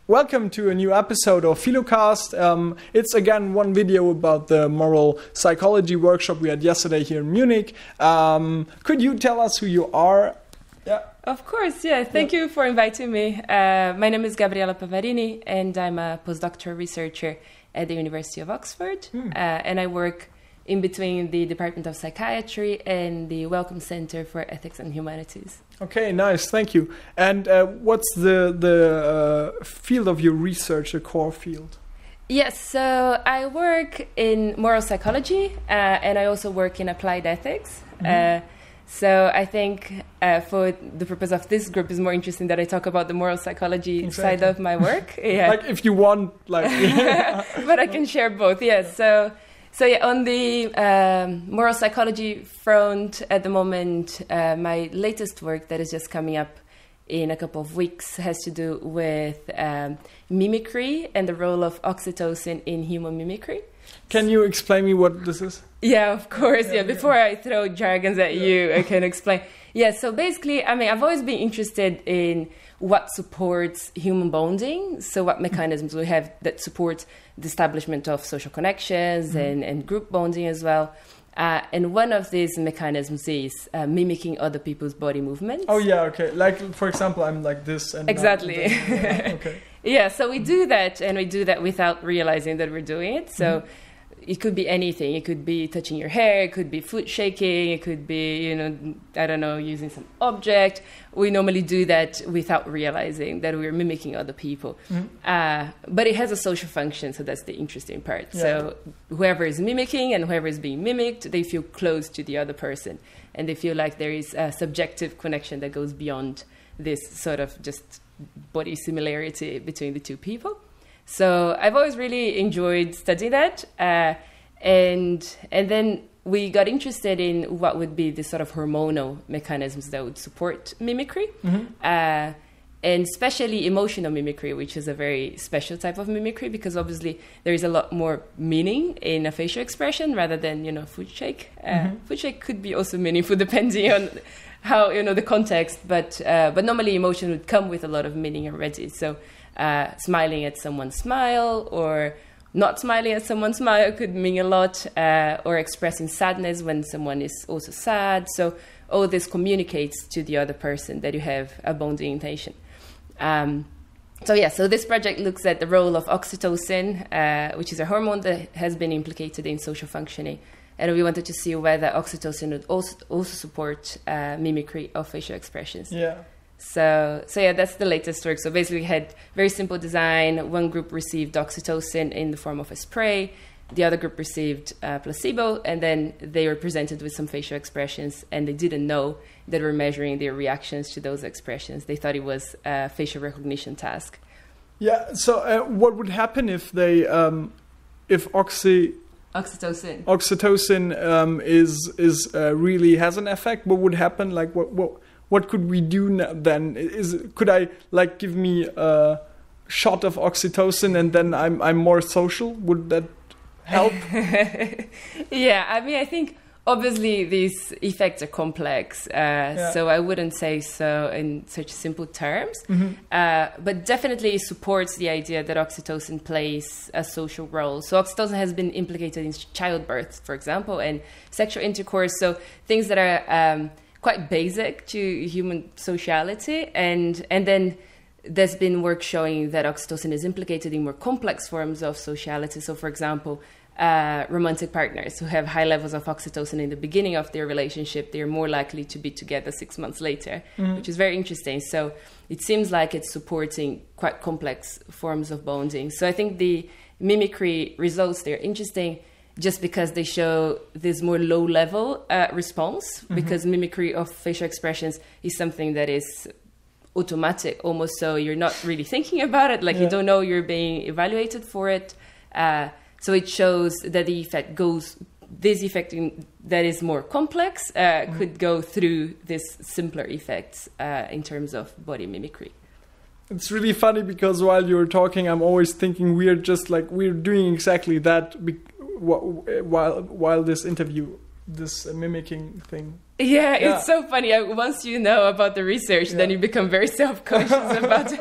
Welcome to a new episode of Philocast. It's again one video about the moral psychology workshop we had yesterday here in Munich. Could you tell us who you are? Yeah. Of course, yeah. Thank you for inviting me. My name is Gabriela Pavarini, and I'm a postdoctoral researcher at the University of Oxford. And I work in between the Department of Psychiatry and the Wellcome Center for Ethics and Humanities. Okay, nice, thank you. And what's the field of your research, the core field? Yes, so I work in moral psychology, and I also work in applied ethics. So I think for the purpose of this group, it's more interesting that I talk about the moral psychology side of my work. Yeah. Like if you want, like... But I can share both, yes. So yeah, on the moral psychology front at the moment, my latest work that is just coming up in a couple of weeks has to do with mimicry and the role of oxytocin in human mimicry. Can you explain me what this is? Yeah, of course. Yeah, before I throw jargons at you, I can explain. Yeah, so basically, I mean, I've always been interested in what supports human bonding. So what mechanisms we have that support the establishment of social connections and group bonding as well. And one of these mechanisms is mimicking other people's body movements. Oh, yeah, okay. Like, for example, I'm like this. And exactly. Okay. Yeah, so we do that, and we do that without realizing that we're doing it. So it could be anything. It could be touching your hair. It could be foot shaking. It could be, I don't know, using some object. We normally do that without realizing that we're mimicking other people. But it has a social function, so that's the interesting part. Yeah. So whoever is mimicking and whoever is being mimicked, they feel close to the other person. And they feel like there is a subjective connection that goes beyond this sort of just body similarity between the two people. So I've always really enjoyed studying that. And then we got interested in what would be the sort of hormonal mechanisms that would support mimicry. And especially emotional mimicry, which is a very special type of mimicry, because obviously there is a lot more meaning in a facial expression rather than, foot shake. Foot shake could be also meaningful depending on how, the context, but normally emotion would come with a lot of meaning already. So smiling at someone's smile or not smiling at someone's smile could mean a lot, or expressing sadness when someone is also sad. So all this communicates to the other person that you have a bonding intention. So this project looks at the role of oxytocin, which is a hormone that has been implicated in social functioning. And we wanted to see whether oxytocin would also support mimicry of facial expressions. Yeah. So yeah, that's the latest work. So basically we had very simple design. One group received oxytocin in the form of a spray. The other group received placebo, and then they were presented with some facial expressions, and they didn't know that we're measuring their reactions to those expressions. They thought it was a facial recognition task. Yeah, so what would happen if they, if Oxytocin is really has an effect? What would happen? Like what could we do then? Could I like give me a shot of oxytocin and then I'm more social? Would that help? Yeah, I mean, I think obviously these effects are complex, so I wouldn't say so in such simple terms. But definitely it supports the idea that oxytocin plays a social role. So oxytocin has been implicated in childbirth, for example, and sexual intercourse. So things that are quite basic to human sociality, and then there's been work showing that oxytocin is implicated in more complex forms of sociality. So, for example, romantic partners who have high levels of oxytocin in the beginning of their relationship, they're more likely to be together 6 months later, which is very interesting. So it seems like it's supporting quite complex forms of bonding. So I think the mimicry results, they're interesting just because they show this more low-level response, because mimicry of facial expressions is something that is automatic almost, so you're not really thinking about it, you don't know you're being evaluated for it. So it shows that the effect goes, this effect that is more complex could go through this simpler effects in terms of body mimicry. It's really funny because while you're talking, I'm always thinking we're doing exactly that while this interview, this mimicking thing. Yeah, it's so funny. Once you know about the research, then you become very self-conscious about it.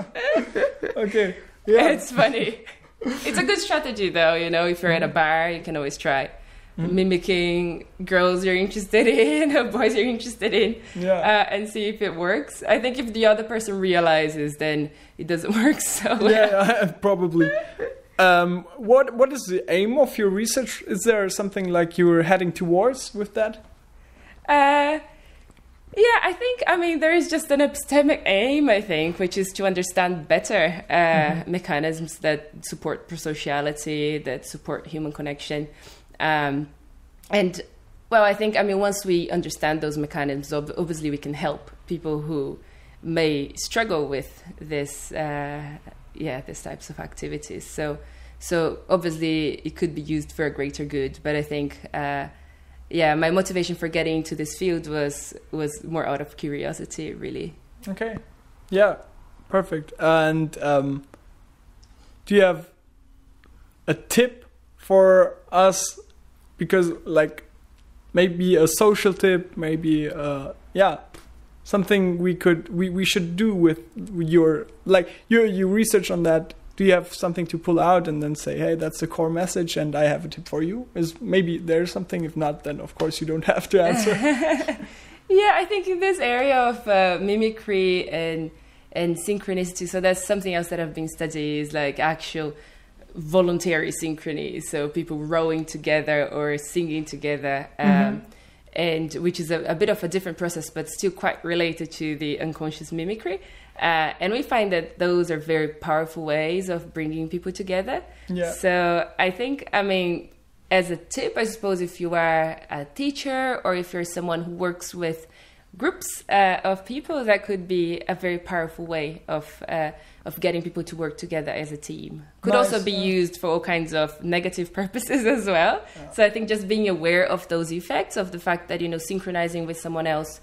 Okay. Yeah. It's funny. It's a good strategy, though. You know, if you're at a bar, you can always try mimicking girls you're interested in or boys you're interested in, and see if it works. I think if the other person realizes, then it doesn't work. So yeah, probably. What is the aim of your research? Is there something like you're heading towards with that? Yeah, I mean, there is just an epistemic aim, I think, which is to understand better mechanisms that support prosociality, that support human connection. And, well, I think, I mean, once we understand those mechanisms, obviously we can help people who may struggle with this, these types of activities. So obviously it could be used for a greater good, but I think, my motivation for getting into this field was more out of curiosity, really. Okay. Yeah, perfect. And do you have a tip for us? Because like maybe a social tip, maybe something we should do with your your research on that. Do you have something to pull out and then say, hey, that's the core message and I have a tip for you? Is maybe there's something. If not, then of course you don't have to answer. Yeah, I think in this area of mimicry and synchronicity, so that's something else that I've been studying, is like actual voluntary synchrony. So people rowing together or singing together, and which is a bit of a different process, but still quite related to the unconscious mimicry. And we find that those are very powerful ways of bringing people together. Yeah. So I think, I mean, as a tip, I suppose if you are a teacher or if you're someone who works with groups of people, that could be a very powerful way of getting people to work together as a team. Could also be used for all kinds of negative purposes as well. Yeah. So I think just being aware of those effects, of the fact that, you know, synchronizing with someone else,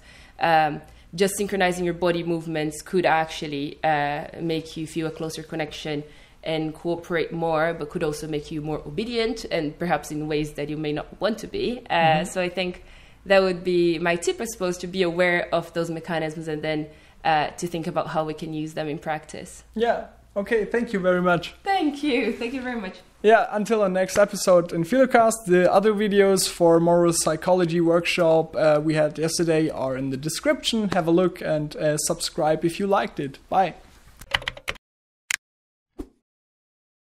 just synchronizing your body movements could actually make you feel a closer connection and cooperate more, but could also make you more obedient and perhaps in ways that you may not want to be. So I think that would be my tip, I suppose, to be aware of those mechanisms and then to think about how we can use them in practice. Yeah. Okay. Thank you very much. Thank you. Thank you very much. Yeah. Until our next episode in Philocast, the other videos for moral psychology workshop we had yesterday are in the description. Have a look and subscribe if you liked it. Bye.